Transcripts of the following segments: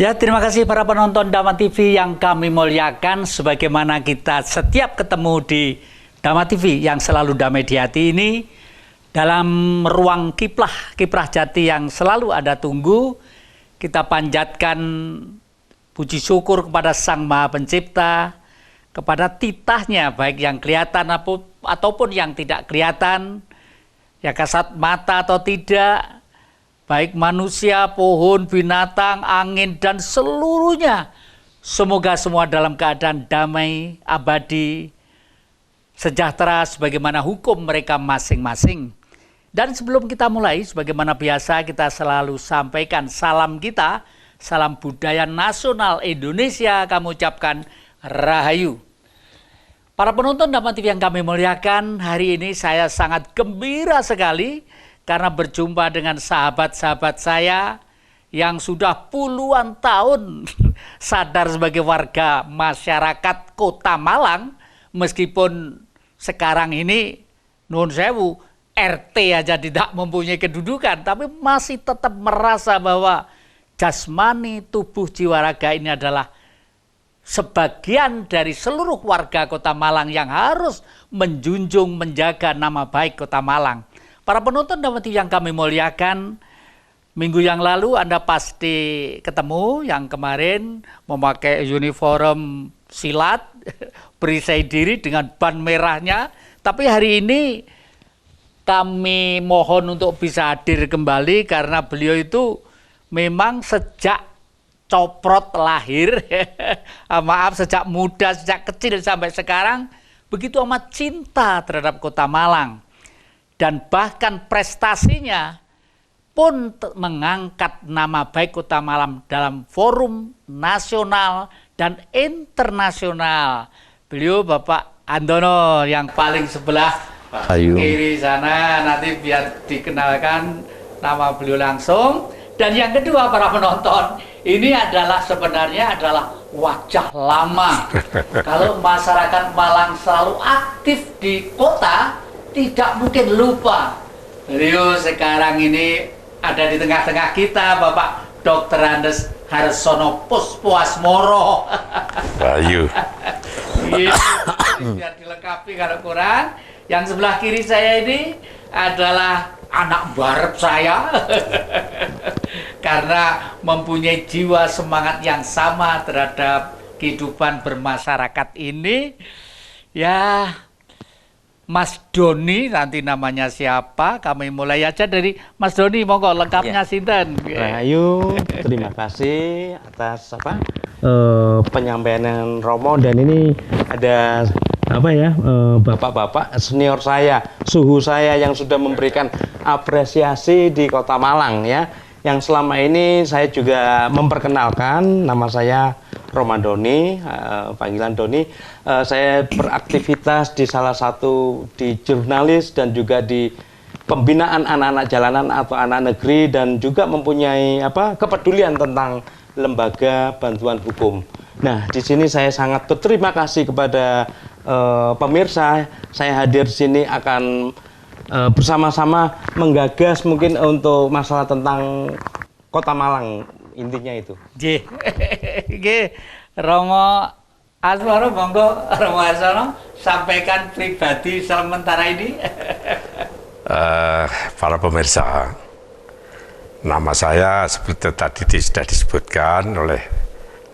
Ya, terima kasih para penonton Dhamma TV yang kami muliakan. Sebagaimana kita setiap ketemu di Dhamma TV yang selalu damai di hati ini, dalam ruang kiprah jati yang selalu Anda tunggu, kita panjatkan puji syukur kepada Sang Maha Pencipta, kepada titahnya baik yang kelihatan ataupun yang tidak kelihatan, yang kasat mata atau tidak, baik manusia, pohon, binatang, angin, dan seluruhnya. Semoga semua dalam keadaan damai, abadi, sejahtera sebagaimana hukum mereka masing-masing. Dan sebelum kita mulai, sebagaimana biasa kita selalu sampaikan salam kita, salam budaya nasional Indonesia, kami ucapkan Rahayu. Para penonton Dhamma TV yang kami muliakan, hari ini saya sangat gembira sekali karena berjumpa dengan sahabat-sahabat saya yang sudah puluhan tahun sadar sebagai warga masyarakat Kota Malang, meskipun sekarang ini nuwun sewu RT aja tidak mempunyai kedudukan, tapi masih tetap merasa bahwa jasmani, tubuh, jiwa, raga ini adalah sebagian dari seluruh warga Kota Malang yang harus menjunjung, menjaga nama baik Kota Malang. Para penonton Dhamma TV yang kami muliakan, minggu yang lalu Anda pasti ketemu yang kemarin memakai uniform silat, berisai diri dengan ban merahnya. Tapi hari ini kami mohon untuk bisa hadir kembali karena beliau itu memang sejak coprot lahir, maaf, sejak muda, sejak kecil sampai sekarang begitu amat cinta terhadap Kota Malang. Dan bahkan prestasinya pun mengangkat nama baik Kota Malang dalam forum nasional dan internasional. Beliau Bapak Andono yang paling sebelah kiri sana, nanti biar dikenalkan nama beliau langsung. Dan yang kedua para penonton, ini adalah sebenarnya adalah wajah lama. Kalau masyarakat Malang selalu aktif di kota, tidak mungkin lupa. Beliau sekarang ini ada di tengah-tengah kita, Bapak Dr. Andes Harsono Puspoasmoro. Rahayu. Biar dilengkapi kalau kurang. Yang sebelah kiri saya ini adalah anak barep saya. Karena mempunyai jiwa semangat yang sama terhadap kehidupan bermasyarakat ini. Ya, Mas Doni, nanti namanya siapa? Kami mulai aja dari Mas Doni, monggo lengkapnya sinten. Rahayu, terima kasih atas penyampaian Romo, dan ini ada bapak-bapak senior saya, suhu saya yang sudah memberikan apresiasi di Kota Malang ya. Yang selama ini saya juga memperkenalkan, nama saya Romadoni, panggilan Doni. Saya beraktivitas di salah satu di jurnalis dan juga di pembinaan anak-anak jalanan atau anak negeri, dan juga mempunyai kepedulian tentang lembaga bantuan hukum. Nah, di sini saya sangat berterima kasih kepada pemirsa. Saya hadir di sini akan bersama-sama menggagas mungkin untuk masalah tentang Kota Malang, intinya itu. Romo Asmoro, monggo Romo Harsono sampaikan pribadi sementara ini. Para pemirsa, nama saya seperti tadi sudah disebutkan oleh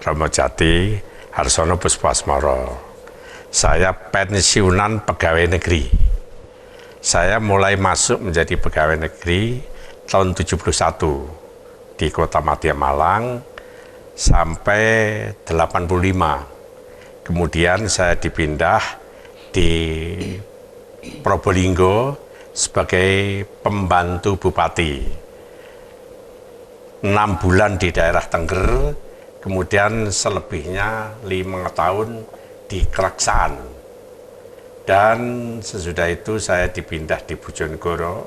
Romo Jati Harsono Puspoasmoro. Saya pensiunan pegawai negeri. Saya mulai masuk menjadi pegawai negeri tahun 71 di Kota Madya Malang sampai 85. Kemudian saya dipindah di Probolinggo sebagai pembantu bupati. 6 bulan di daerah Tengger, kemudian selebihnya 5 tahun di Keraksaan. Dan sesudah itu saya dipindah di Bojonegoro,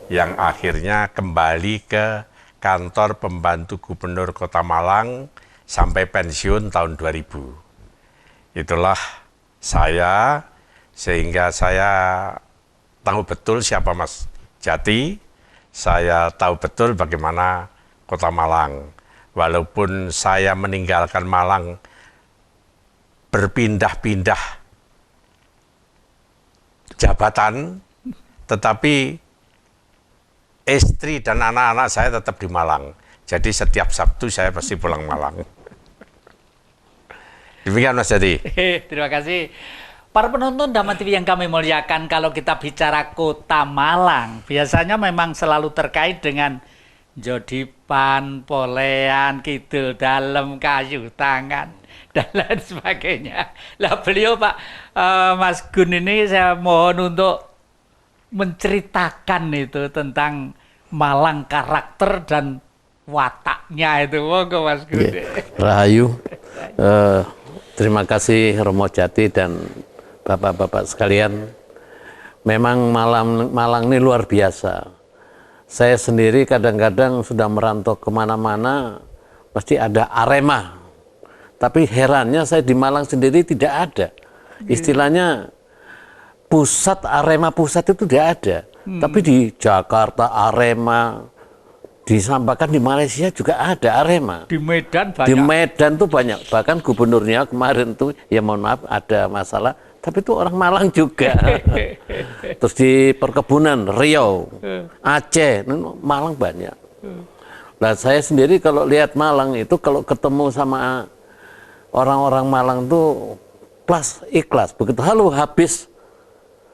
yang akhirnya kembali ke kantor pembantu gubernur Kota Malang sampai pensiun tahun 2000. Itulah saya, sehingga saya tahu betul siapa Mas Jati, saya tahu betul bagaimana Kota Malang. walaupun saya meninggalkan Malang berpindah-pindah jabatan, tetapi istri dan anak-anak saya tetap di Malang. Jadi setiap Sabtu saya pasti pulang Malang. Demikian Mas Jati. Terima kasih. Para penonton Dhamma TV yang kami muliakan, kalau kita bicara kota Malang, biasanya memang selalu terkait dengan jodipan, polean, kidul, dalem, kayu, tangan, dan lain sebagainya. Lah beliau Pak Mas Gun ini saya mohon untuk menceritakan itu tentang Malang, karakter dan wataknya itu. Monggo Mas Gun. Rahayu, terima kasih Romo Jati dan Bapak-bapak sekalian. Memang Malang ini luar biasa. Saya sendiri kadang-kadang sudah merantau kemana-mana, pasti ada Arema. Tapi herannya saya di Malang sendiri tidak ada. Istilahnya pusat Arema pusat itu tidak ada. Tapi di Jakarta Arema, disampaikan di Malaysia juga ada Arema. Di Medan banyak. Di Medan tuh banyak. Bahkan gubernurnya kemarin tuh, ya mohon maaf ada masalah, tapi itu orang Malang juga. Terus di perkebunan Riau, Aceh, Malang banyak. Nah saya sendiri kalau lihat Malang itu, kalau ketemu sama orang-orang Malang tuh plus ikhlas. Begitu halo habis.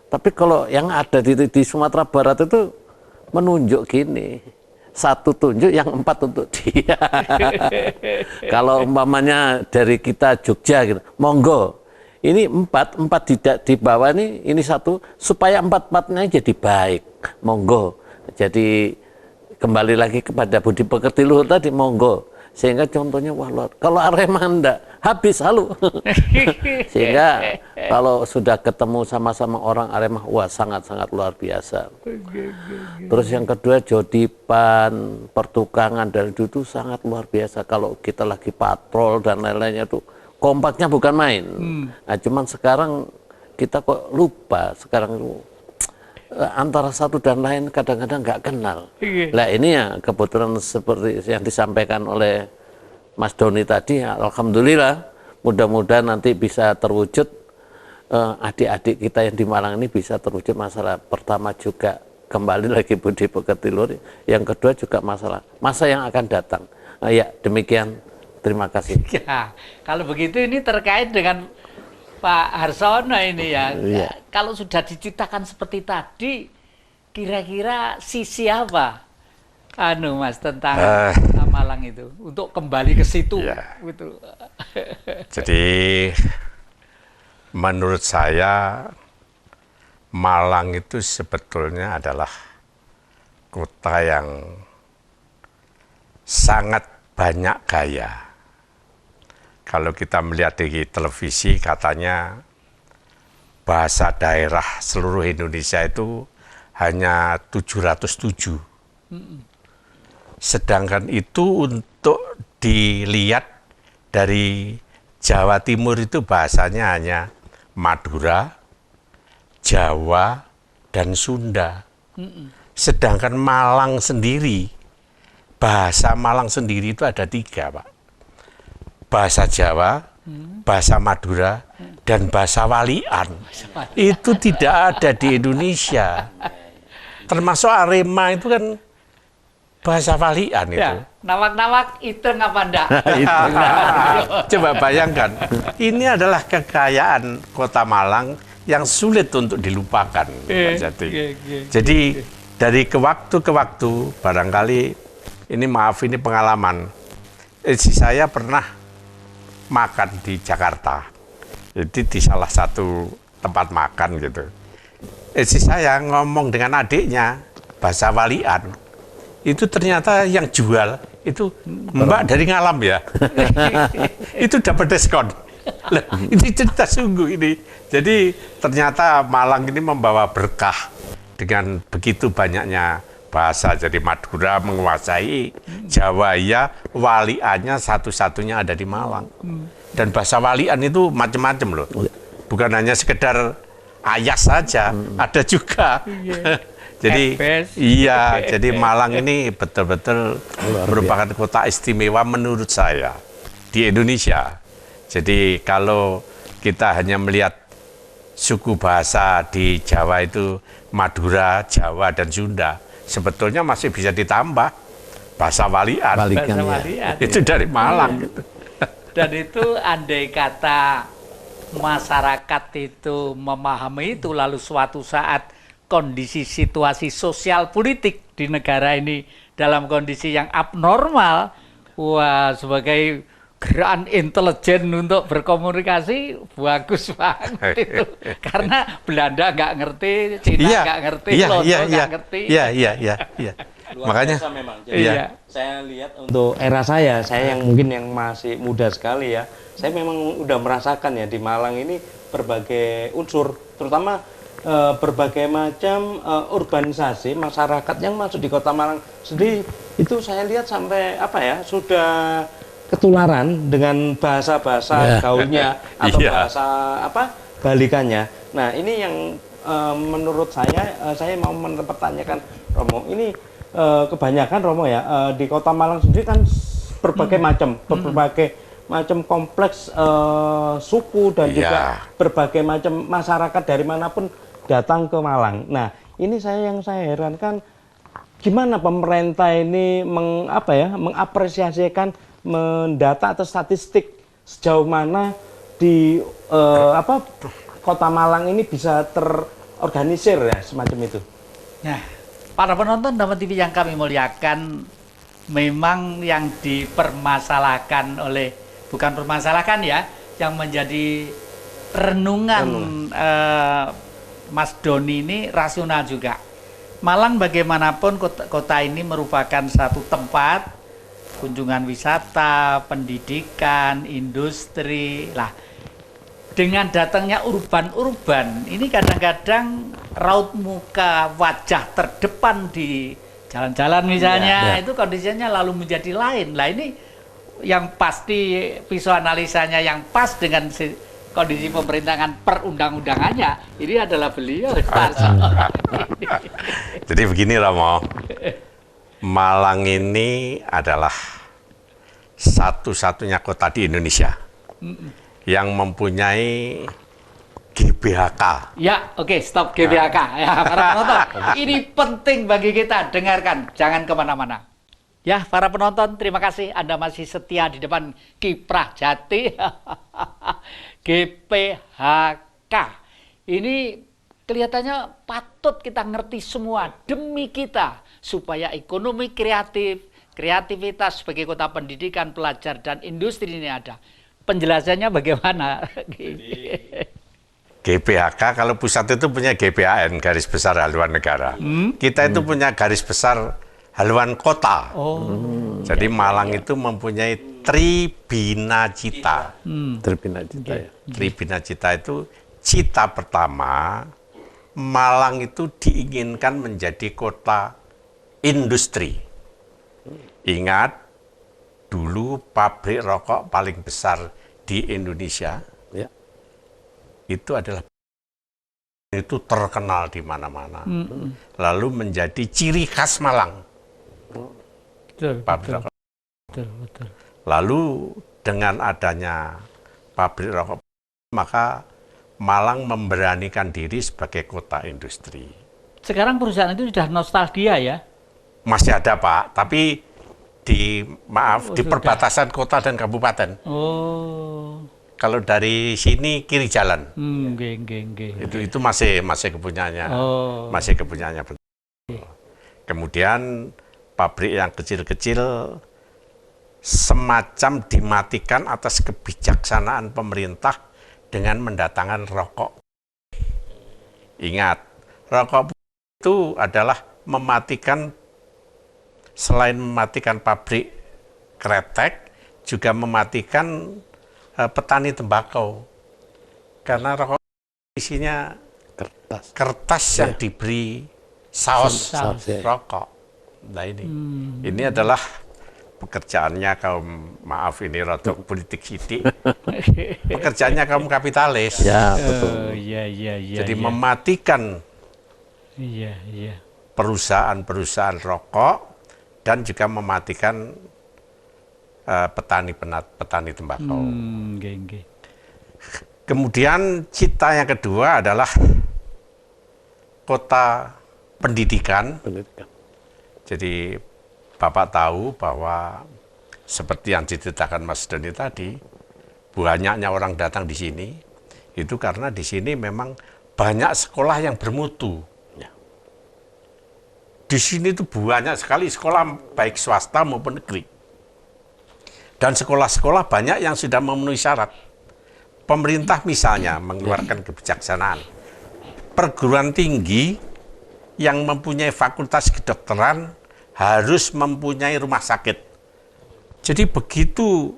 Tapi kalau yang ada di Sumatera Barat itu menunjuk gini. Satu tunjuk, yang 4 untuk dia. Kalau umpamanya dari kita Jogja gitu, monggo. Ini 4 tidak di bawah ini 1, supaya 4-4-nya jadi baik. Monggo. Jadi kembali lagi kepada budi pekerti luhur tadi, monggo. Sehingga contohnya, wah kalau Arema enggak, habis halu. Sehingga kalau sudah ketemu sama-sama orang Arema, wah sangat-sangat luar biasa. Terus yang kedua, jodipan, pertukangan, dan itu sangat luar biasa. Kalau kita lagi patrol dan lain-lainnya itu, kompaknya bukan main. Nah, cuman sekarang kita kok lupa sekarang itu antara satu dan lain kadang-kadang nggak kenal. Nah ini ya kebetulan seperti yang disampaikan oleh Mas Doni tadi, alhamdulillah mudah-mudahan nanti bisa terwujud, adik-adik kita yang di Malang ini bisa terwujud. Masalah pertama juga kembali lagi budi pekerti luhur, yang kedua juga masalah masa yang akan datang. Ya demikian. Terima kasih. Ya, kalau begitu ini terkait dengan Pak Harsono ini ya. Iya. Kalau sudah diceritakan seperti tadi, kira-kira sisi apa, Mas, tentang Malang itu untuk kembali ke situ? Ya. Gitu. Jadi menurut saya Malang itu sebetulnya adalah kota yang sangat banyak gaya. Kalau kita melihat di televisi katanya bahasa daerah seluruh Indonesia itu hanya 707. Sedangkan itu untuk dilihat dari Jawa Timur itu bahasanya hanya Madura, Jawa, dan Sunda. Sedangkan Malang sendiri, bahasa Malang sendiri itu ada 3, Pak. Bahasa Jawa, bahasa Madura, dan bahasa Walian. Itu tidak ada di Indonesia. Termasuk Arema itu kan bahasa Walian itu. Ya, nawak-nawak itu apa enggak? Coba bayangkan, ini adalah kekayaan kota Malang yang sulit untuk dilupakan. Jadi dari ke waktu barangkali ini maaf ini pengalaman. Saya pernah makan di Jakarta, jadi di salah satu tempat makan gitu. Saya ngomong dengan adiknya bahasa Walian, itu ternyata yang jual itu Mbak dari Ngalam ya. Itu dapat diskon. Ini cerita sungguh ini. Jadi ternyata Malang ini membawa berkah dengan begitu banyaknya bahasa. Jadi Madura menguasai, Jawa ya, Waliannya satu-satunya ada di Malang. Dan bahasa Walian itu macam-macam loh. Bukan hanya sekedar Ayas saja, ada juga. Jadi iya, jadi Malang ini betul-betul merupakan kota istimewa menurut saya di Indonesia. Jadi kalau kita hanya melihat suku bahasa di Jawa itu Madura, Jawa, dan Sunda, sebetulnya masih bisa ditambah bahasa Walian. Balikan, Bahasa ya. Walian. Itu dari Malang. Gitu. Dan itu andai kata masyarakat itu memahami itu, lalu suatu saat kondisi situasi sosial politik di negara ini dalam kondisi yang abnormal, wah, sebagai gerakan intelijen untuk berkomunikasi bagus banget itu. Karena Belanda nggak ngerti, Cina nggak ngerti, Londo nggak ngerti. Iya. Luar Makanya biasa memang. Jadi iya. saya lihat untuk era saya yang mungkin yang masih muda sekali ya, saya memang udah merasakan ya di Malang ini berbagai unsur, terutama berbagai macam urbanisasi masyarakat yang masuk di Kota Malang sendiri itu saya lihat sampai apa ya, sudah ketularan dengan bahasa-bahasa gaulnya atau bahasa apa balikannya. Nah, ini yang menurut saya mau mempertanyakan Romo, ini kebanyakan Romo ya di Kota Malang sendiri kan berbagai macam kompleks suku dan juga berbagai macam masyarakat dari manapun datang ke Malang. Nah, ini yang saya herankan, gimana pemerintah ini mengapresiasikan, mendata atau statistik sejauh mana di Kota Malang ini bisa terorganisir ya semacam itu. Nah, para penonton Dama TV yang kami muliakan, memang yang dipermasalahkan bukan permasalahkan ya, yang menjadi renungan Mas Doni ini rasional juga. Malang bagaimanapun kota ini merupakan satu tempat kunjungan wisata, pendidikan, industri. Lah, dengan datangnya urban, ini kadang-kadang raut muka wajah terdepan di jalan-jalan misalnya, itu kondisinya lalu menjadi lain. Lah, ini yang pasti visualisasinya yang pas dengan kondisi pemerintahan perundang-undangannya, ini adalah beliau. Jadi begini Romo, Malang ini adalah satu-satunya kota di Indonesia yang mempunyai GBHK. Ya, oke, stop GBHK. Ya, para penonton, ini penting bagi kita, dengarkan, jangan kemana-mana. Ya, para penonton, terima kasih Anda masih setia di depan Kiprah Jati. GPHK. Ini kelihatannya patut kita ngerti semua demi kita, supaya ekonomi kreativitas sebagai kota pendidikan, pelajar, dan industri ini ada. Penjelasannya bagaimana? GBHK, kalau pusat itu punya GBHN, garis besar haluan negara. Kita itu punya garis besar haluan kota. Jadi Malang itu mempunyai Tribinacita. Tribinacita ya. Tribinacita itu cita pertama, Malang itu diinginkan menjadi kota industri. Ingat, dulu pabrik rokok paling besar di Indonesia itu adalah itu terkenal di mana-mana. Lalu menjadi ciri khas Malang. Pabrik rokok. Betul. Lalu dengan adanya pabrik rokok, maka Malang memberanikan diri sebagai kota industri. Sekarang perusahaan itu sudah nostalgia ya? Masih ada Pak, tapi di perbatasan kota dan kabupaten. Kalau dari sini kiri jalan. Itu masih kepunyaannya. Masih kepunyaannya. Kemudian pabrik yang kecil-kecil semacam dimatikan atas kebijaksanaan pemerintah dengan mendatangkan rokok. Ingat, rokok itu adalah mematikan, selain mematikan pabrik kretek, juga mematikan petani tembakau. Karena rokok isinya kertas yang diberi saus rokok. Nah ini adalah pekerjaannya kaum, maaf ini rodok politik sidik, pekerjaannya kaum kapitalis. Ya, betul. Iya, iya, iya. Jadi iya. mematikan Iya, iya. perusahaan-perusahaan rokok dan juga mematikan petani tembakau. Nggih, nggih. Kemudian cita yang kedua adalah kota pendidikan. Pendidikan. Jadi Bapak tahu bahwa seperti yang diceritakan Mas Doni tadi, banyaknya orang datang di sini itu karena di sini memang banyak sekolah yang bermutu. Ya. Di sini itu banyak sekali sekolah baik swasta maupun negeri. Dan sekolah-sekolah banyak yang sudah memenuhi syarat. Pemerintah misalnya mengeluarkan kebijaksanaan. Perguruan tinggi yang mempunyai fakultas kedokteran harus mempunyai rumah sakit. Jadi begitu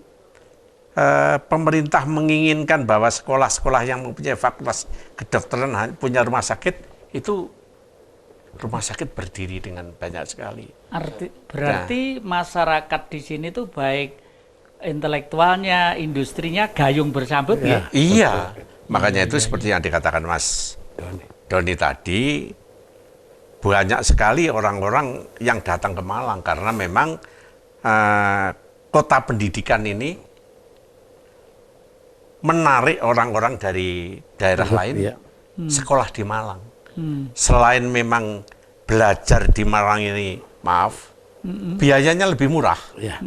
pemerintah menginginkan bahwa sekolah-sekolah yang mempunyai fakultas kedokteran punya rumah sakit, itu rumah sakit berdiri dengan banyak sekali. Berarti masyarakat di sini tuh baik intelektualnya, industrinya gayung bersambut ya. Iya, makanya itu seperti yang dikatakan Mas Doni tadi, banyak sekali orang-orang yang datang ke Malang karena memang kota pendidikan ini menarik orang-orang dari daerah lain sekolah di Malang. Selain memang belajar di Malang ini, maaf, biayanya lebih murah. Ya.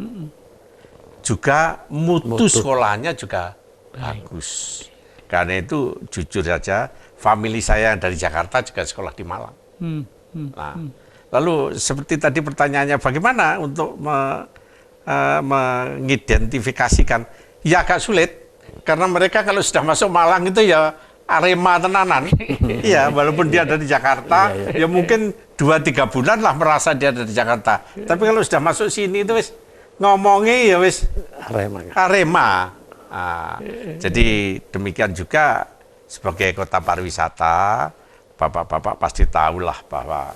Juga mutu sekolahnya juga bagus. Karena itu jujur saja, famili saya yang dari Jakarta juga sekolah di Malang. Nah, lalu seperti tadi pertanyaannya, bagaimana untuk mengidentifikasikan? Ya agak sulit, karena mereka kalau sudah masuk Malang itu ya Arema tenanan. Iya, walaupun dia dari Jakarta, ya mungkin 2-3 bulan lah merasa dia dari Jakarta. Tapi kalau sudah masuk sini itu wis ngomongnya ya wis Arema. Nah, jadi demikian juga sebagai kota pariwisata, Bapak-bapak pasti tahulah bahwa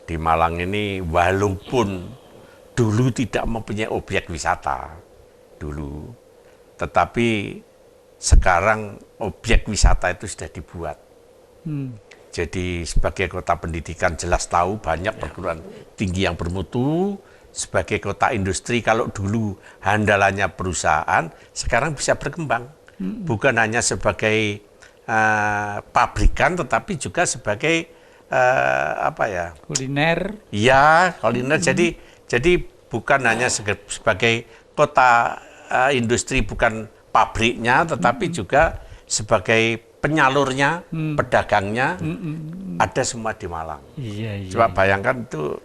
di Malang ini walaupun dulu tidak mempunyai objek wisata dulu, tetapi sekarang objek wisata itu sudah dibuat. Jadi sebagai kota pendidikan jelas tahu banyak perguruan tinggi yang bermutu. Sebagai kota industri, kalau dulu handalannya perusahaan, sekarang bisa berkembang. Bukan hanya sebagai pabrikan, tetapi juga sebagai kuliner. Iya, kuliner. Jadi bukan hanya sebagai kota industri, bukan pabriknya, tetapi juga sebagai penyalurnya, pedagangnya, ada semua di Malang. Iya, iya. Coba bayangkan itu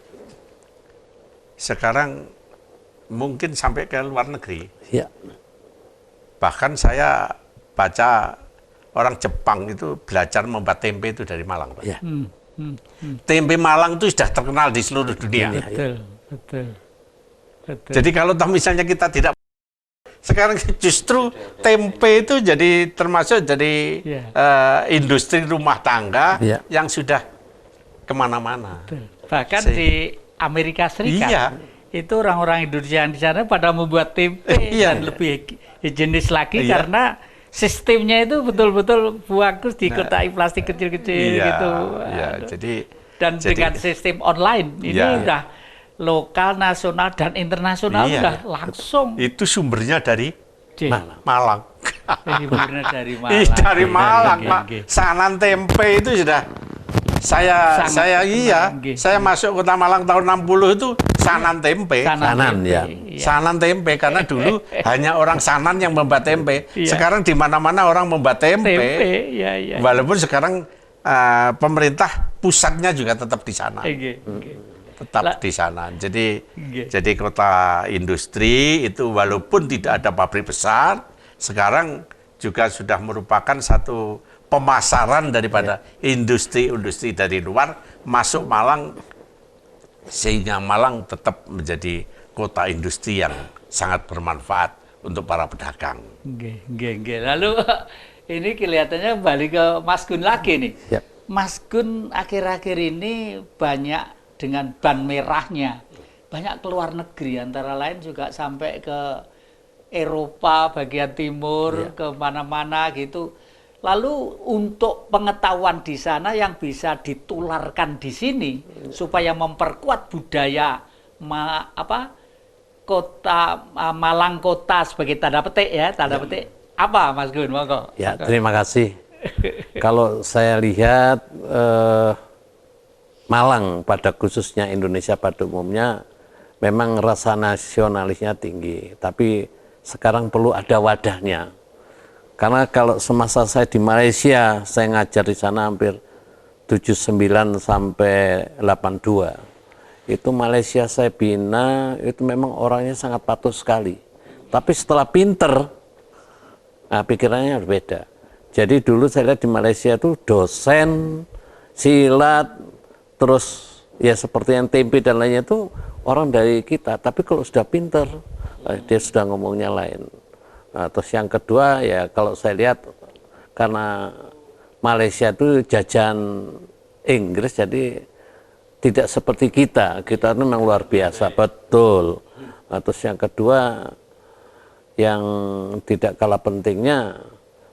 sekarang mungkin sampai ke luar negeri. Ya. Bahkan saya baca orang Jepang itu belajar membuat tempe itu dari Malang, Pak. Ya. Tempe Malang itu sudah terkenal di seluruh dunia. Betul. Jadi kalau misalnya kita tidak, sekarang justru tempe itu jadi termasuk jadi industri rumah tangga yang sudah kemana-mana. Bahkan di Amerika Serikat itu orang-orang Indonesia yang di sana pada membuat tempe dan lebih higienis lagi karena sistemnya itu betul-betul bagus di kotak plastik kecil-kecil gitu. Dan dengan sistem online ini udah lokal, nasional dan internasional udah langsung. Itu sumbernya dari Malang. Sumbernya dari Malang. Dari Malang, Pak. Sanan tempe itu sudah saya masuk kota Malang tahun 60 itu Sanan tempe. Sanan tempe karena dulu hanya orang Sanan yang membuat tempe. Sekarang di mana-mana orang membuat tempe. Walaupun sekarang pemerintah pusatnya juga tetap di sana. Tetap di sana. Jadi kota industri itu walaupun tidak ada pabrik besar, sekarang juga sudah merupakan satu pemasaran daripada industri-industri dari luar masuk Malang, sehingga Malang tetap menjadi kota industri yang sangat bermanfaat untuk para pedagang. Lalu ini kelihatannya balik ke Mas Gun lagi nih. Mas Gun akhir-akhir ini banyak dengan ban merahnya, banyak keluar negeri, antara lain juga sampai ke Eropa bagian timur, ke mana-mana gitu. Lalu untuk pengetahuan di sana yang bisa ditularkan di sini supaya memperkuat budaya kota Malang kota sebagai tanda petik ya, tanda petik apa Mas Gun? Monggo. Ya, terima kasih. Kalau saya lihat Malang pada khususnya Indonesia pada umumnya memang rasa nasionalisnya tinggi, tapi sekarang perlu ada wadahnya. Karena kalau semasa saya di Malaysia, saya ngajar di sana hampir 79 sampai 82. Itu Malaysia saya bina, itu memang orangnya sangat patuh sekali. Tapi setelah pinter, nah pikirannya berbeda. Jadi dulu saya lihat di Malaysia itu dosen, silat, terus ya seperti yang tempe dan lainnya itu orang dari kita. Tapi kalau sudah pinter, dia sudah ngomongnya lain. Nah, terus yang kedua ya kalau saya lihat karena Malaysia itu jajahan Inggris jadi tidak seperti kita itu memang luar biasa, betul. Nah, terus yang kedua yang tidak kalah pentingnya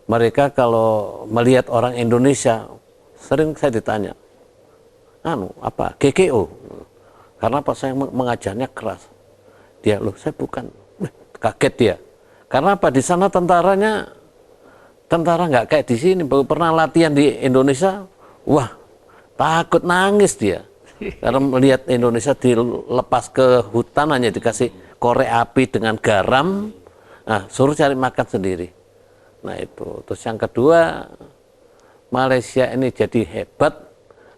mereka kalau melihat orang Indonesia sering saya ditanya apa GKO karena apa saya mengajarnya keras dia loh saya bukan kaget dia. Karena apa? Di sana tentara nggak kayak di sini. Baru pernah latihan di Indonesia, wah takut nangis dia. Karena melihat Indonesia dilepas ke hutan hanya dikasih korek api dengan garam, nah suruh cari makan sendiri. Nah itu. Terus yang kedua, Malaysia ini jadi hebat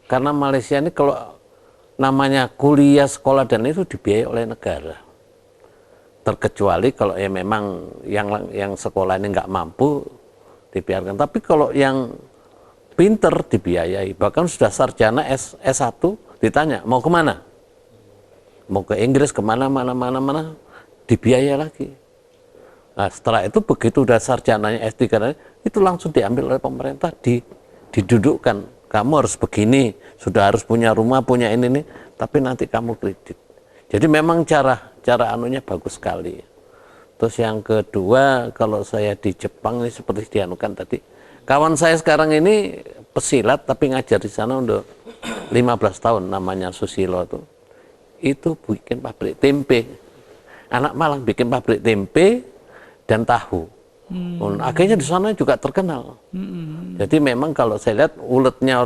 karena Malaysia ini kalau namanya kuliah, sekolah dan itu dibiayai oleh negara. Terkecuali kalau ya memang yang sekolah ini nggak mampu dibiarkan. Tapi kalau yang pinter dibiayai, bahkan sudah sarjana S1 ditanya mau kemana? Mau ke Inggris kemana mana dibiayai lagi. Nah setelah itu begitu udah sarjananya S3 itu langsung diambil oleh pemerintah didudukkan. Kamu harus begini, sudah harus punya rumah, punya ini, tapi nanti kamu kredit. Jadi memang cara anunya bagus sekali. Terus yang kedua, kalau saya di Jepang ini seperti dianukan tadi, kawan saya sekarang ini pesilat tapi ngajar di sana udah 15 tahun namanya Susilo tuh. Itu bikin pabrik tempe. Anak Malang bikin pabrik tempe dan tahu. Akhirnya di sana juga terkenal. Jadi memang kalau saya lihat uletnya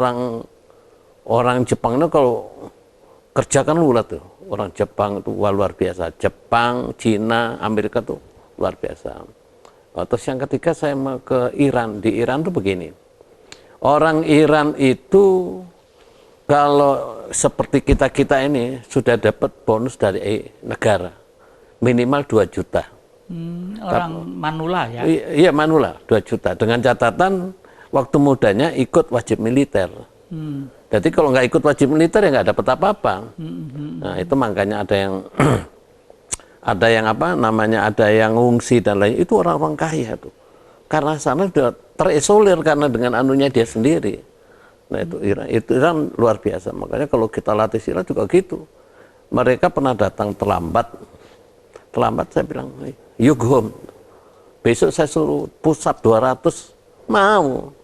orang Jepang itu kalau kerja kan ulet tuh. Orang Jepang itu luar biasa. Jepang, Cina, Amerika tuh luar biasa. Terus yang ketiga saya mau ke Iran. Di Iran tuh begini. Orang Iran itu kalau seperti kita ini sudah dapat bonus dari negara. Minimal 2 juta. Orang Manula ya? Iya Manula, 2 juta. Dengan catatan waktu mudanya ikut wajib militer. Jadi kalau nggak ikut wajib militer ya nggak dapat apa-apa. Nah itu makanya ada yang ada yang ngungsi dan lain itu orang-orang kaya tuh. Karena sana sudah terisolir karena dengan anunya dia sendiri. Nah itu Iran luar biasa. Makanya kalau kita latih silat juga gitu. Mereka pernah datang terlambat saya bilang, you go home. Besok saya suruh pusat 200 mau.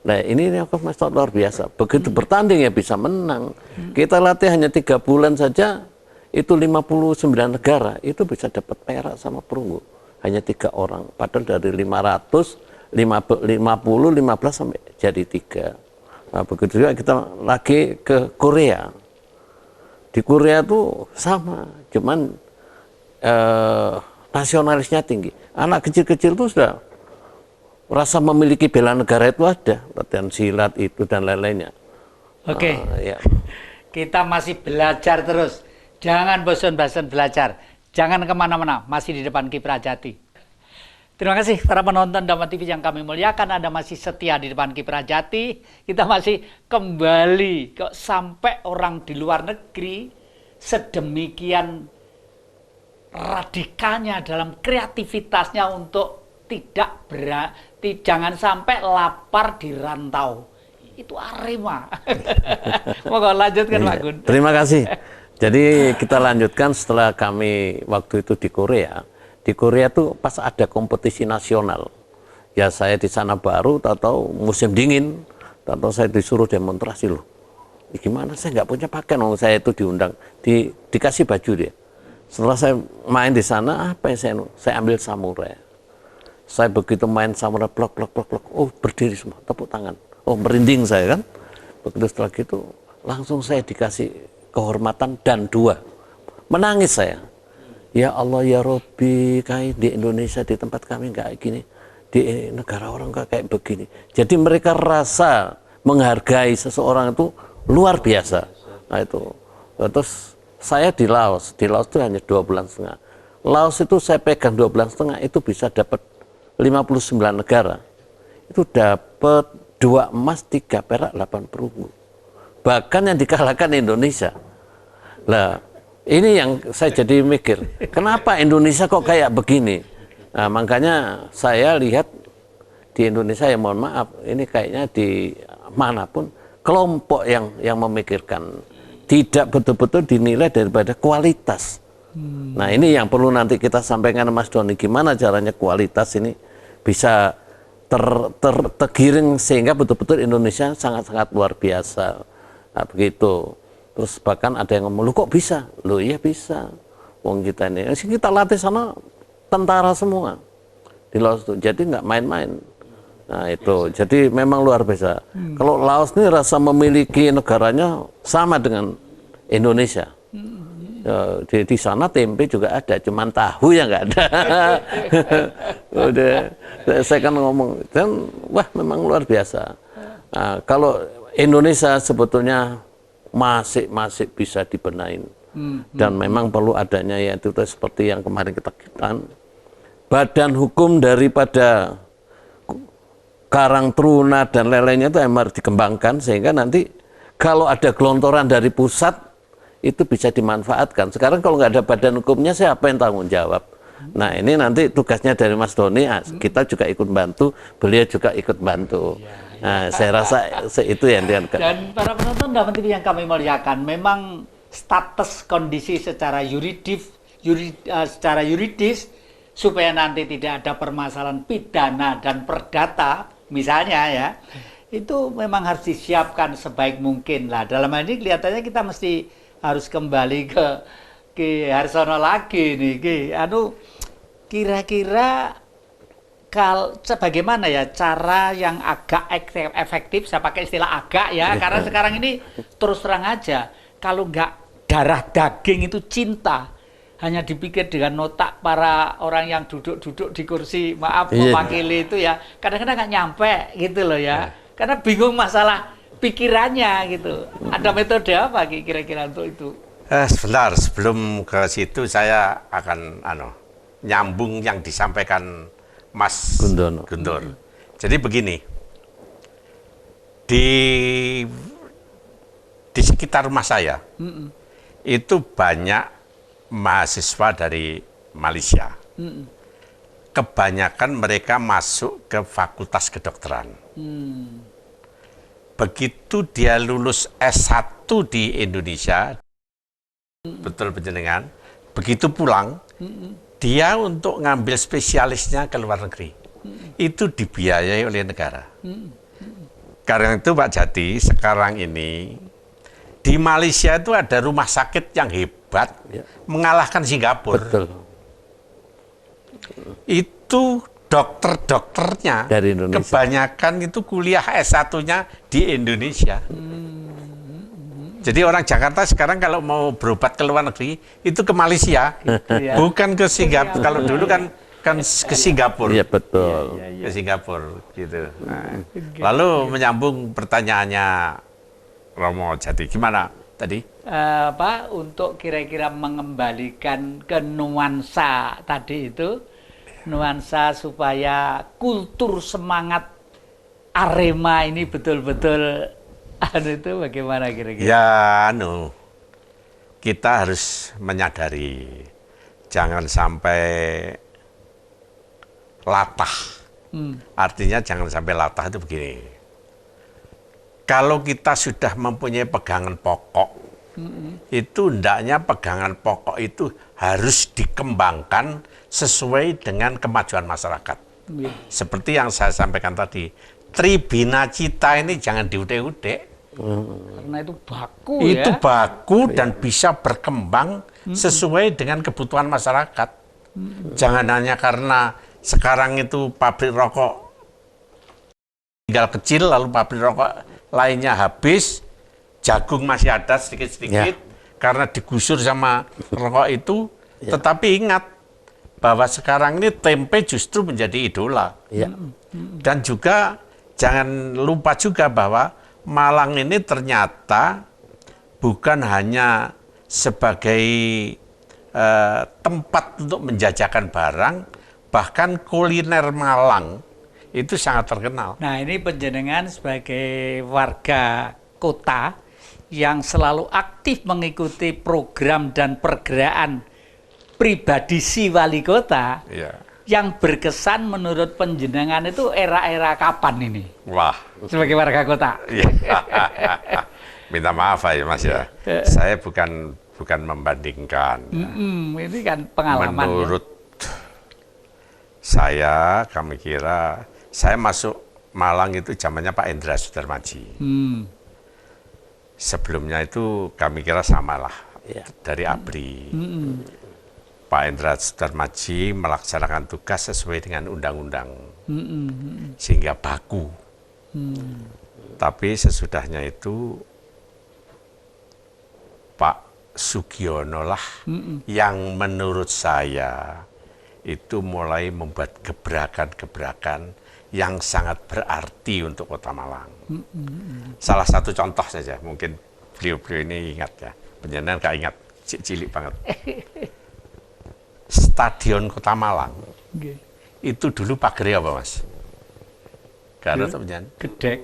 Nah ini master luar biasa. Begitu bertanding ya bisa menang. Kita latih hanya 3 bulan saja, itu 59 negara, itu bisa dapat perak sama perunggu. Hanya 3 orang. Padahal dari 500, 50, 15 sampai jadi 3. Nah begitu juga kita lagi ke Korea. Di Korea tuh sama, cuman nasionalisnya tinggi. Anak kecil-kecil tuh sudah rasa memiliki bela negara itu ada, latihan silat itu dan lain-lainnya. Oke, Ya. Kita masih belajar terus. Jangan bosan-bosan belajar. Jangan kemana-mana, masih di depan Kiprah Jati. Terima kasih para penonton Dhamma TV yang kami muliakan. Anda masih setia di depan Kiprah Jati. Kita masih kembali kok sampai orang di luar negeri sedemikian radikalnya dalam kreativitasnya untuk jangan sampai lapar di rantau. Itu Arema. Moga lanjutkan Pak Gun. Terima kasih. Jadi kita lanjutkan setelah kami waktu itu di Korea. Di Korea tuh pas ada kompetisi nasional. Ya saya di sana baru, tahu musim dingin, tahu saya disuruh demonstrasi loh. Gimana saya nggak punya pakaian, saya itu diundang, dikasih baju dia. Setelah saya main di sana, apa yang saya ambil samurai. Saya begitu main samurai, plok, oh berdiri semua, tepuk tangan. Oh merinding saya kan. Begitu setelah itu, langsung saya dikasih kehormatan dan 2. Menangis saya. Ya Allah ya Robbi, kayak di Indonesia di tempat kami nggak gini. Di negara orang kayak begini. Jadi mereka rasa menghargai seseorang itu luar biasa. Nah itu. Terus saya di Laos itu hanya 2,5 bulan. Laos itu saya pegang 2,5 bulan, itu bisa dapat 59 negara. Itu dapat 2 emas, 3 perak, 8 perunggu. Bahkan yang dikalahkan Indonesia. Lah, ini yang saya jadi mikir, kenapa Indonesia kok kayak begini? Nah, makanya saya lihat di Indonesia, ya mohon maaf, ini kayaknya di manapun kelompok yang memikirkan, tidak betul-betul dinilai daripada kualitas. Nah ini yang perlu nanti kita sampaikan Mas Doni, gimana caranya kualitas ini bisa tergiring sehingga betul-betul Indonesia sangat-sangat luar biasa. Nah, begitu. Terus bahkan ada yang ngomong, lu kok bisa? Lu iya bisa. Wong kita ini, kita latih sana tentara semua di Laos itu, jadi nggak main-main. Nah itu, jadi memang luar biasa. Kalau Laos ini rasa memiliki negaranya sama dengan Indonesia. Ya, di sana tempe juga ada, cuman tahu yang nggak ada. Udah, saya kan ngomong, dan wah memang luar biasa. Nah, kalau Indonesia sebetulnya masih bisa dibenahin. Dan memang perlu adanya yaitu seperti yang kemarin kita badan hukum daripada Karang Taruna dan lain-lainnya itu harus dikembangkan sehingga nanti kalau ada gelontoran dari pusat itu bisa dimanfaatkan. Sekarang kalau nggak ada badan hukumnya, siapa yang tanggung jawab? Nah ini nanti tugasnya dari Mas Doni, kita juga ikut bantu, beliau juga ikut bantu. Nah, saya rasa itu yang dia. Dan para penonton Daman TV yang kami muliakan, memang status kondisi secara yuridis supaya nanti tidak ada permasalahan pidana dan perdata misalnya ya, itu memang harus disiapkan sebaik mungkin lah. Dalam hal ini kelihatannya kita mesti harus kembali ke Ki Harsono lagi nih, Ki. Kira-kira bagaimana ya cara yang agak efektif, saya pakai istilah agak ya, karena sekarang ini terus terang aja, kalau nggak darah daging itu cinta, hanya dipikir dengan otak para orang yang duduk-duduk di kursi, maaf mewakili itu ya, kadang-kadang nggak nyampe gitu loh ya, karena bingung masalah pikirannya gitu. Ada metode apa kira-kira untuk itu? Sebentar, sebelum ke situ saya akan nyambung yang disampaikan Mas Guntur. Jadi begini, di sekitar rumah saya itu banyak mahasiswa dari Malaysia. Kebanyakan mereka masuk ke fakultas kedokteran. Begitu dia lulus S1 di Indonesia, betul penjenengan, begitu pulang, dia untuk ngambil spesialisnya ke luar negeri. Itu dibiayai oleh negara. Karena itu Pak Jati, sekarang ini di Malaysia itu ada rumah sakit yang hebat, mengalahkan Singapura. Betul. Itu dokter-dokternya dari Indonesia, kebanyakan itu kuliah S1-nya di Indonesia. Jadi orang Jakarta sekarang kalau mau berobat ke luar negeri itu ke Malaysia, bukan ke Singapura. Kalau dulu kan ke Singapura. Iya betul. Ke Singapura gitu. Nah, lalu menyambung pertanyaannya Romo Jati, gimana tadi? Untuk kira-kira mengembalikan ke nuansa tadi itu, nuansa supaya kultur semangat Arema ini betul-betul itu bagaimana kira-kira? Ya, kita harus menyadari jangan sampai latah. Artinya jangan sampai latah itu begini. Kalau kita sudah mempunyai pegangan pokok itu hendaknya pegangan pokok itu harus dikembangkan sesuai dengan kemajuan masyarakat. Seperti yang saya sampaikan tadi, Tribina Cita ini jangan diutek-utek. Karena itu baku Itu ya. baku dan bisa berkembang sesuai dengan kebutuhan masyarakat. Jangan hanya karena sekarang itu pabrik rokok tinggal kecil, lalu pabrik rokok lainnya habis, jagung masih ada sedikit-sedikit karena digusur sama rokok itu. Tetapi ingat bahwa sekarang ini tempe justru menjadi idola. Dan juga jangan lupa juga bahwa Malang ini ternyata bukan hanya sebagai tempat untuk menjajakan barang, bahkan kuliner Malang itu sangat terkenal. Nah, ini penjenengan sebagai warga kota yang selalu aktif mengikuti program dan pergerakan pribadi si wali kota. Yang berkesan menurut penjenengan itu era-era kapan ini? Wah. Sebagai warga kota. Minta maaf ya Mas ya. Saya bukan membandingkan. Ini kan pengalaman. Menurut saya, kami kira saya masuk Malang itu zamannya Pak Endra Sudarmaji. Sebelumnya itu kami kira samalah dari ABRI. Pak Endra Sudarmaji melaksanakan tugas sesuai dengan undang-undang, sehingga baku. Tapi sesudahnya itu Pak Sugiono lah yang menurut saya itu mulai membuat gebrakan-gebrakan yang sangat berarti untuk Kota Malang. Salah satu contoh saja, mungkin beliau-beliau ini ingat ya, penjenengan nggak ingat, cilik banget. Stadion Kota Malang itu dulu pagernya apa Mas? Karena penjenengan Gedek.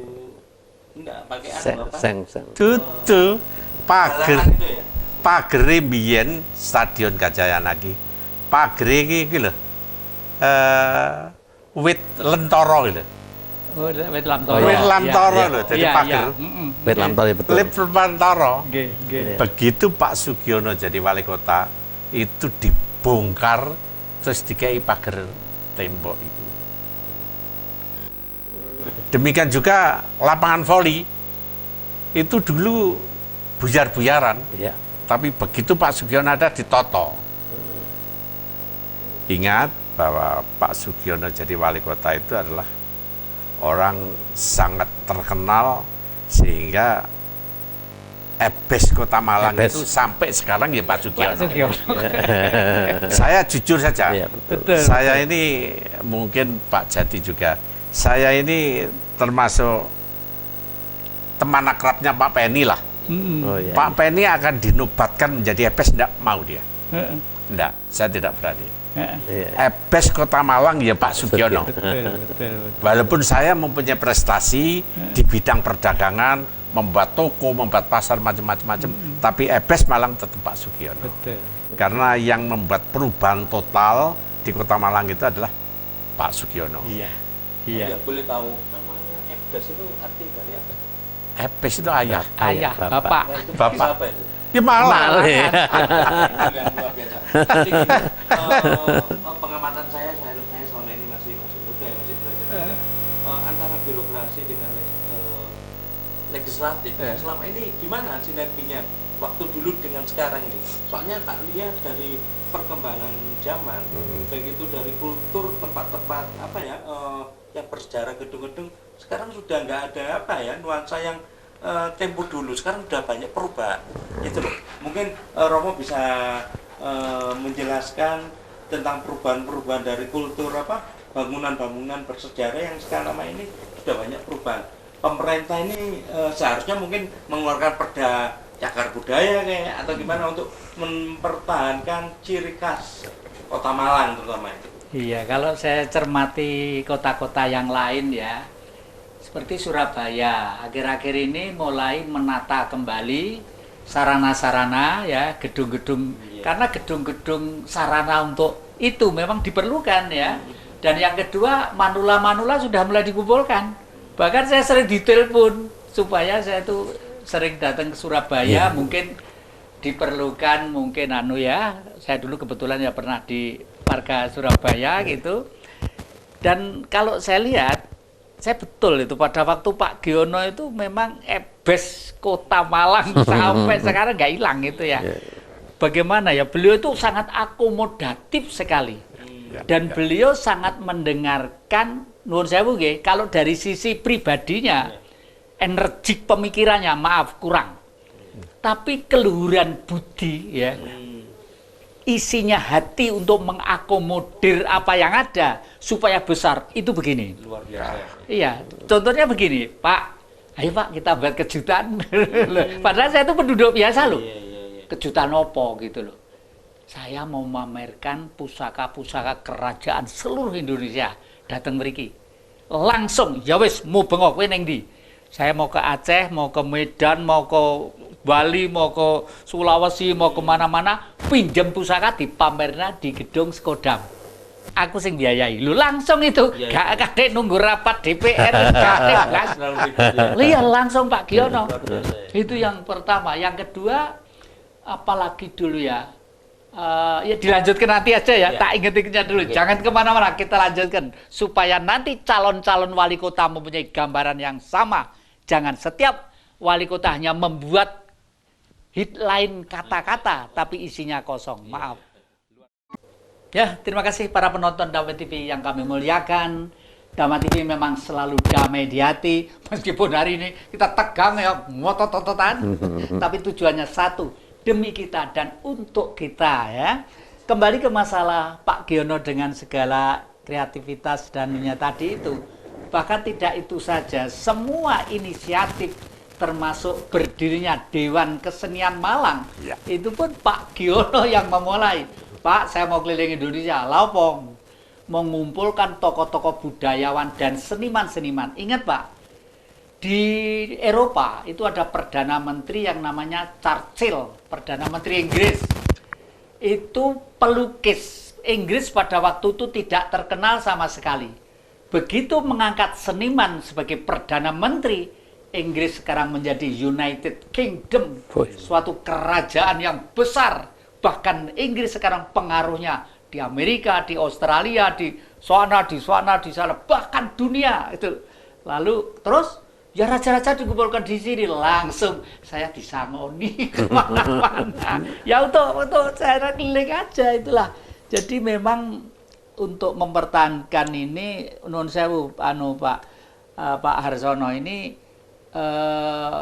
Enggak, pakai Seng. Tutu pagere biyen Stadion Gajah Yanagi. Pagere iki lho. Wit lentoro lho. Oh, wit lamtoro. Wit lantoro lho, jadi pager. Wit lantoro betul. Wit lantoro. Nggih. Begitu Pak Sugiono jadi wali kota, itu dibongkar terus dikei pager tembok itu. Demikian juga lapangan voli itu dulu buyar-buyaran, tapi begitu Pak Sugiono ada ditoto. Ingat bahwa Pak Sugiono jadi wali kota itu adalah orang sangat terkenal sehingga Ebes Kota Malang itu sampai sekarang ya Pak Sugiono. Saya jujur saja, Betul. saya ini mungkin Pak Jati juga, saya ini termasuk teman akrabnya Pak Penny lah. Pak Penny akan dinobatkan menjadi Ebes, enggak mau dia. Enggak, saya tidak berani. Ebes Kota Malang ya Pak Sugiono. Betul. Walaupun saya mempunyai prestasi di bidang perdagangan, membuat toko, membuat pasar macam-macam, tapi Ebes Malang tetap Pak Sugiono. Betul. Karena yang membuat perubahan total di Kota Malang itu adalah Pak Sugiono. Iya. Boleh tahu namanya Ebes itu arti dari apa? Ebes itu ayah. Ayah, bapak. Itu Bapak. apa itu? Ya Malang. Luar biasa. Jadi pengamatan saya selama ini masih muda ya, masih belajar juga. Antara birokrasi dengan legislatif selama ini gimana sinerginya waktu dulu dengan sekarang ini? Soalnya tak lihat dari perkembangan zaman, baik itu dari kultur tempat-tempat yang bersejarah gedung-gedung, sekarang sudah nggak ada nuansa yang tempo dulu. Sekarang sudah banyak perubahan. Itu loh. Mungkin Romo bisa menjelaskan tentang perubahan-perubahan dari kultur bangunan-bangunan bersejarah yang sekarang ini sudah banyak perubahan. Pemerintah ini seharusnya mungkin mengeluarkan perda cagar budaya kayak atau gimana untuk mempertahankan ciri khas Kota Malang terutama itu. Iya, kalau saya cermati kota-kota yang lain ya, seperti Surabaya, akhir-akhir ini mulai menata kembali sarana-sarana ya, gedung-gedung, karena gedung-gedung sarana untuk itu memang diperlukan ya. Dan yang kedua, manula-manula sudah mulai dikumpulkan. Bahkan saya sering ditelepon supaya saya tuh sering datang ke Surabaya, mungkin diperlukan mungkin saya dulu kebetulan ya pernah di Marga Surabaya gitu. Dan kalau saya lihat, saya betul itu pada waktu Pak Giono itu memang ebes Kota Malang sampai sekarang nggak hilang itu ya. Bagaimana ya, beliau itu sangat akomodatif sekali. Dan beliau sangat mendengarkan, nuwun sewu nggih, kalau dari sisi pribadinya, energi pemikirannya maaf kurang. Tapi keluhuran budi ya, isinya hati untuk mengakomodir apa yang ada supaya besar itu begini. Luar biasa. Iya, contohnya begini, Pak. Ayo Pak, kita buat kejutan. Padahal saya itu penduduk biasa loh. Kejutan opo gitu loh. Saya mau memamerkan pusaka-pusaka kerajaan seluruh Indonesia. Datang mriki. Langsung, ya wis mau bengok kowe ning ndi? Saya mau ke Aceh, mau ke Medan, mau ke Bali, mau ke Sulawesi, mau kemana-mana, pinjam pusaka dipamerna di gedung Skodam. Aku sing biayai. Lu langsung itu, gak kadek nunggu rapat DPR, kadek blas. Iya langsung Pak Giono. Itu yang pertama. Yang kedua, apalagi dulu ya, ya dilanjutkan nanti aja ya, tak inget-ingetnya dulu. Jangan kemana-mana, kita lanjutkan. Supaya nanti calon-calon wali kota mempunyai gambaran yang sama. Jangan setiap wali kota hanya membuat headline kata-kata, tapi isinya kosong. Maaf. Ya, terima kasih para penonton Damai TV yang kami muliakan. Damai TV memang selalu damai di hati. Meskipun hari ini kita tegang ya, ngotot-ototan. Tapi tujuannya satu, demi kita dan untuk kita ya. Kembali ke masalah Pak Giono dengan segala kreativitas dan tadi itu. Bahkan tidak itu saja, semua inisiatif termasuk berdirinya Dewan Kesenian Malang, itu pun Pak Giono yang memulai. Pak, saya mau keliling Indonesia, laupong, mengumpulkan tokoh-tokoh budayawan dan seniman-seniman. Ingat Pak, di Eropa itu ada Perdana Menteri yang namanya Churchill, Perdana Menteri Inggris. Itu pelukis Inggris pada waktu itu tidak terkenal sama sekali. Begitu mengangkat seniman sebagai Perdana Menteri, Inggris sekarang menjadi United Kingdom, suatu kerajaan yang besar. Bahkan Inggris sekarang pengaruhnya di Amerika, di Australia, di sana, bahkan dunia itu. Lalu terus ya raja-raja dikumpulkan di sini, langsung saya disangoni kemana-mana. Ya untuk saya keliling aja itulah. Jadi memang untuk mempertahankan ini, nuwun sewu, Pak Harsono ini,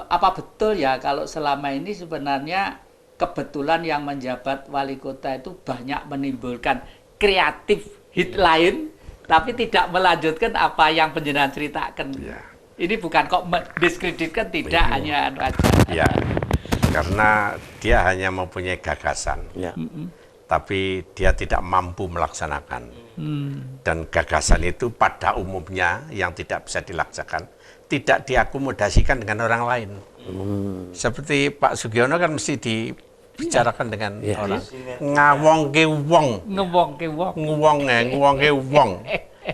apa betul ya kalau selama ini sebenarnya kebetulan yang menjabat wali kota itu banyak menimbulkan kreatif hit lain, tapi tidak melanjutkan apa yang penjenengan ceritakan. Ya. Ini bukan kok mendiskreditkan, tidak hanya aja. Ya, karena dia hanya mempunyai gagasan. Ya. Tapi dia tidak mampu melaksanakan. Dan gagasan itu pada umumnya yang tidak bisa dilaksanakan, tidak diakomodasikan dengan orang lain. Seperti Pak Sugiono kan mesti dibicarakan dengan orang. Ngawongke wong. Ngwongke wong.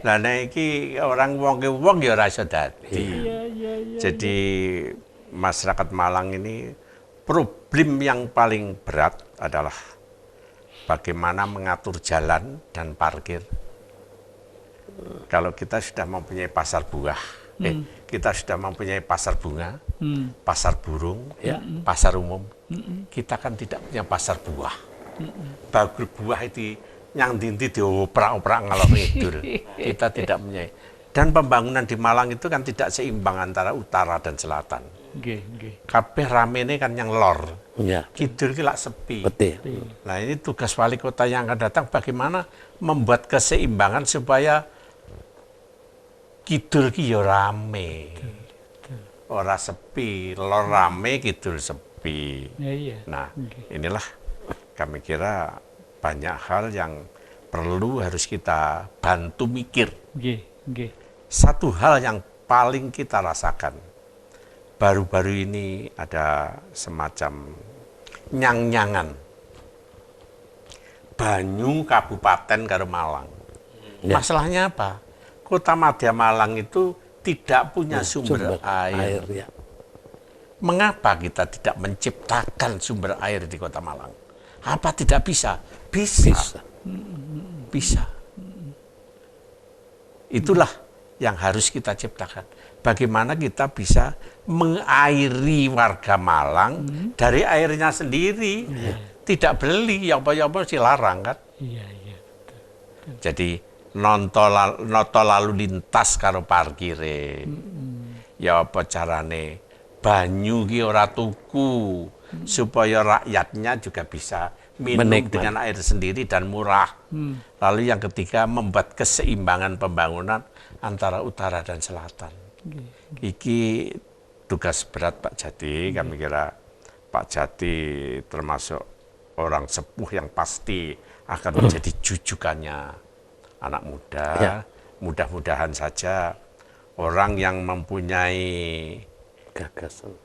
Lah nek iki orang ngwongke wong ya ora iso dadi. Jadi masyarakat Malang ini problem yang paling berat adalah bagaimana mengatur jalan dan parkir. Kalau kita sudah mempunyai pasar buah, kita sudah mempunyai pasar bunga, pasar burung, pasar umum, kita kan tidak punya pasar buah. Bagus buah itu yang dinti dioprak-oprak ngalor ngidul. Kita tidak punya. Dan pembangunan di Malang itu kan tidak seimbang antara utara dan selatan. Kabeh ramene kan yang lor. Kidul ki lak sepi. Betul. Nah, ini tugas wali kota yang akan datang bagaimana membuat keseimbangan supaya kidul ki ya rame. Ora sepi, lor rame, kidul sepi. Nah, inilah kami kira banyak hal yang perlu harus kita bantu mikir. Satu hal yang paling kita rasakan, baru-baru ini ada semacam nyang-nyangan banyu kabupaten karo Malang. Masalahnya apa? Kota Madya Malang itu tidak punya sumber air. mengapa kita tidak menciptakan sumber air di Kota Malang? Apa tidak bisa? Bisa. Bisa. Itulah yang harus kita ciptakan. Bagaimana kita bisa mengairi warga Malang dari airnya sendiri. Tidak beli, yang apa-apa dilarang kan. Jadi noto lalu lintas karo parkire. Ya apa carane banyu ki ora tuku supaya rakyatnya juga bisa minum dengan air sendiri dan murah. Lalu yang ketiga membuat keseimbangan pembangunan antara utara dan selatan. Iki tugas berat Pak Jati. Kami kira Pak Jati termasuk orang sepuh yang pasti akan menjadi jujukannya anak muda. Mudah-mudahan saja orang yang mempunyai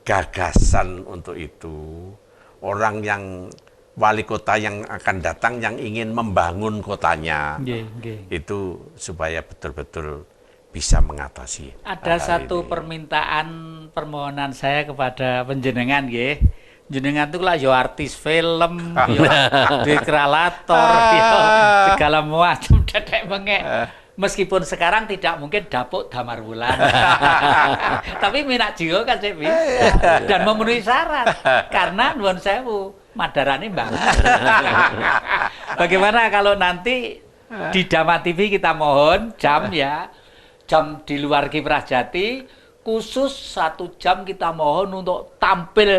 gagasan untuk itu, orang yang wali kota yang akan datang yang ingin membangun kotanya, itu supaya betul-betul bisa mengatasi. Ada satu permohonan saya kepada penjenengan, nggih. Jenengan itu lah yo artis film, yo dekralator, yo segala macam dedek bengek. Meskipun sekarang tidak mungkin dapuk damar wulan, tapi minat jiwa kan saya bisa dan memenuhi syarat karena nuwun sewu madarane banget. Bagaimana kalau nanti di Dama TV kita mohon jam di luar Kiprah Jati khusus 1 jam kita mohon untuk tampil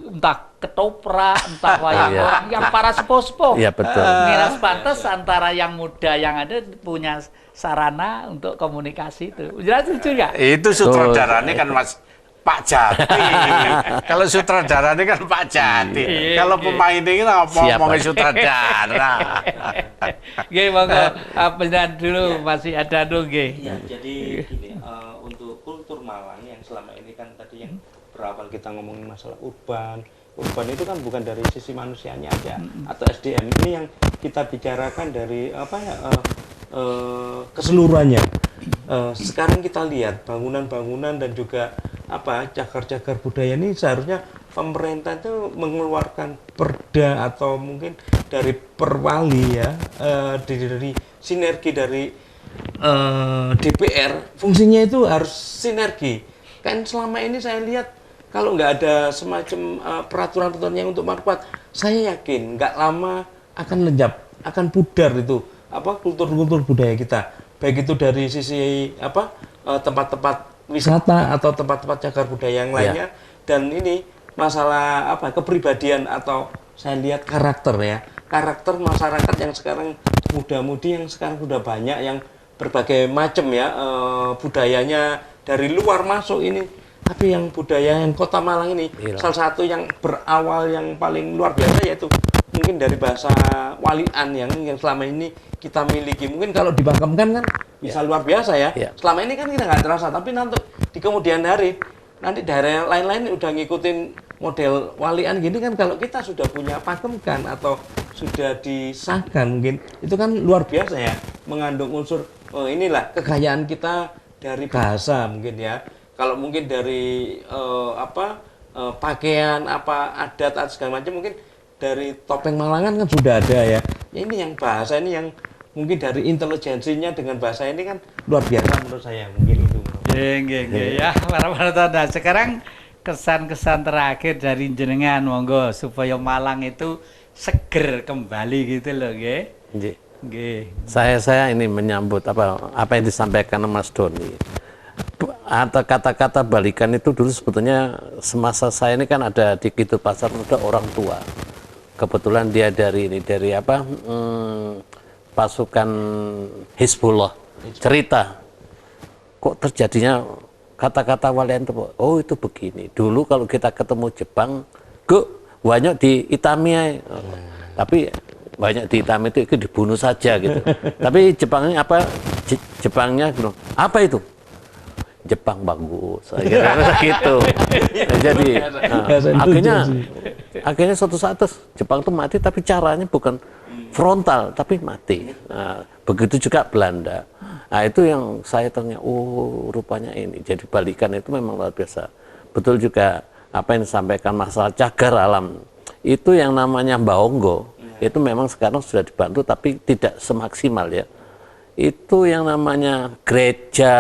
entah ketoprak, entah wayang orang yang para sepuh-sepuh. Iya betul. Miras pantas antara yang muda yang ada punya sarana untuk komunikasi itu. Jelas lucu nggak? Itu sutradaranya kan Mas Pak Jati. Kalau sutradaranya kan Pak Jati. Kalau pemain ini apa ngomongin sutradara. Nggih, monggo penjelasan dulu masih ada nggih. Ya, jadi gini, untuk kultur Malang yang selama ini kan tadi yang berawal kita ngomongin masalah urban itu kan bukan dari sisi manusianya aja atau SDM, ini yang kita bicarakan dari keseluruhannya. Sekarang kita lihat bangunan-bangunan dan juga cagar-cagar budaya ini seharusnya pemerintah itu mengeluarkan perda atau mungkin dari perwali dari sinergi dari DPR, fungsinya itu harus sinergi. Kan selama ini saya lihat kalau nggak ada semacam peraturan-peraturan yang untuk memperkuat, saya yakin nggak lama akan lenyap, akan pudar itu kultur-kultur budaya kita. Baik itu dari sisi tempat-tempat wisata atau tempat-tempat cagar budaya yang lainnya. Dan ini masalah kepribadian atau saya lihat karakter masyarakat yang sekarang muda-mudi yang sekarang sudah banyak yang berbagai macam budayanya dari luar masuk ini. Tapi yang budaya yang Kota Malang ini salah satu yang berawal yang paling luar biasa yaitu mungkin dari bahasa walian yang selama ini kita miliki. Mungkin kalau dibangkamkan kan bisa luar biasa ya. Selama ini kan kita nggak terasa, tapi nanti di kemudian hari nanti daerah lain-lain udah ngikutin model walian gini kan, kalau kita sudah punya pakemkan atau sudah disahkan mungkin itu kan luar biasa ya, mengandung unsur inilah kekayaan kita dari bahasa mungkin ya. Kalau mungkin dari pakaian adat atau segala macam, mungkin dari topeng Malangan kan sudah ada ya. Ini yang bahasa ini yang mungkin dari intelijensinya dengan bahasa ini kan luar biasa menurut saya, mungkin itu. Ya, para penonton. Sekarang kesan-kesan terakhir dari jenengan monggo supaya Malang itu seger kembali gitu loh, nggih. Nggih. Saya ini menyambut apa yang disampaikan Mas Doni. Atau kata-kata balikan itu dulu sebetulnya semasa saya ini kan ada di Kidul Pasar Muda orang tua. Kebetulan dia dari pasukan Hizbullah. Cerita kok terjadinya kata-kata walian itu, oh itu begini. Dulu kalau kita ketemu Jepang, banyak diitami, tapi banyak diitami itu dibunuh saja gitu. Tapi Jepangnya Jepangnya bilang, apa itu? Jepang bagus, gitu. Jadi akhirnya suatu saat Jepang itu mati, tapi caranya bukan frontal, tapi mati. Nah, begitu juga Belanda. Nah, itu yang saya tanya, oh rupanya ini. Jadi balikan itu memang luar biasa. Betul juga apa yang disampaikan masalah cagar alam, itu yang namanya Mbahonggo, itu memang sekarang sudah dibantu tapi tidak semaksimal ya. Itu yang namanya gereja,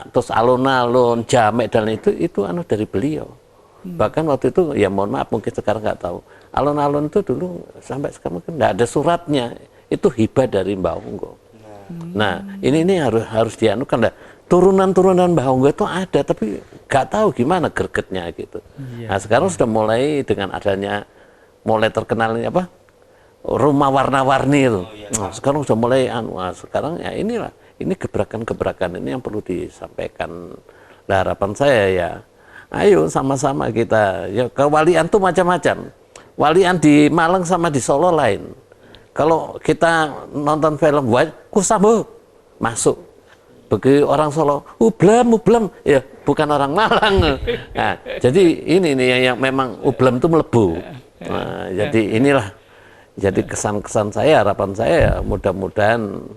terus alun-alun, jamek dan itu anu dari beliau. Bahkan waktu itu ya mohon maaf mungkin sekarang nggak tahu. Alun-alun itu dulu sampai sekarang mungkin nggak ada suratnya. Itu hibah dari Mbahonggo. Nah ini harus dianukan. Turunan-turunan Mbahonggo itu ada tapi nggak tahu gimana gregetnya gitu. Nah sekarang sudah mulai dengan adanya mulai terkenal ini apa rumah warna-warni itu. Nah, sekarang sudah mulai sekarang ya inilah ini gebrakan-gebrakan ini yang perlu disampaikan. Nah, harapan saya ya ayo sama-sama kita ya kewalian tuh macam-macam. Walian di Malang sama di Solo lain. Kalau kita nonton film Kusambuk masuk. Bagi orang Solo, ublem, ya bukan orang Malang. Nah, jadi ini nih yang memang ublem itu melebu. Nah, jadi inilah, jadi kesan-kesan saya, harapan saya mudah-mudahan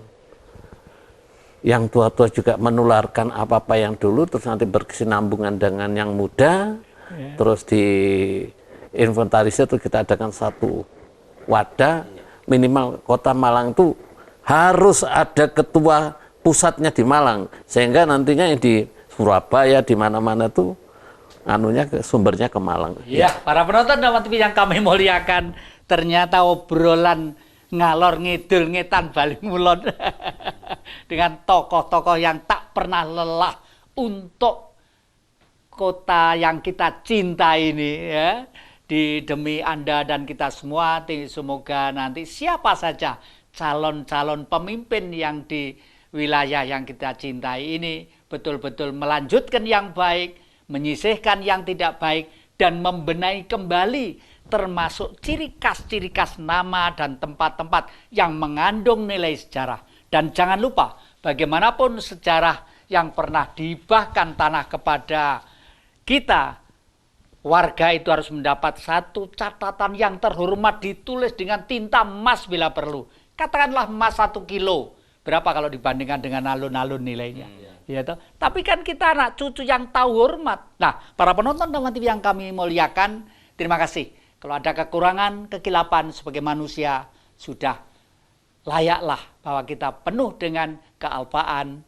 yang tua-tua juga menularkan apa-apa yang dulu, terus nanti berkesinambungan dengan yang muda, terus di inventarisnya terus kita adakan satu wadah, minimal Kota Malang itu harus ada ketua pusatnya di Malang, sehingga nantinya yang di Surabaya di mana-mana tuh anunya sumbernya ke Malang. Ya, para penonton Dhamma TV yang kami muliakan, ternyata obrolan ngalor ngidul ngetan bali ngulon dengan tokoh-tokoh yang tak pernah lelah untuk kota yang kita cinta ini ya. Demi Anda dan kita semua, semoga nanti siapa saja calon-calon pemimpin yang di wilayah yang kita cintai ini betul-betul melanjutkan yang baik, menyisihkan yang tidak baik, dan membenahi kembali termasuk ciri khas nama dan tempat-tempat yang mengandung nilai sejarah. Dan jangan lupa, bagaimanapun sejarah yang pernah dihibahkan tanah kepada kita, warga itu harus mendapat satu catatan yang terhormat ditulis dengan tinta emas bila perlu. Katakanlah emas 1 kilo. Berapa kalau dibandingkan dengan alun-alun nilainya? Ya, toh? Tapi kan kita anak cucu yang tahu hormat. Nah, para penonton Dhamma TV yang kami muliakan, terima kasih. Kalau ada kekurangan, kekilapan sebagai manusia, sudah layaklah bahwa kita penuh dengan kealpaan,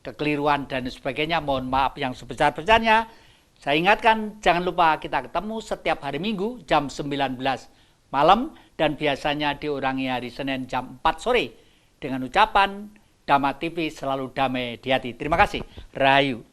kekeliruan, dan sebagainya. Mohon maaf yang sebesar-besarnya. Saya ingatkan, jangan lupa kita ketemu setiap hari Minggu jam 19 malam, dan biasanya diurangi hari Senin jam 4 sore. Dengan ucapan Dhamma TV selalu damai di hati. Terima kasih. Rahayu.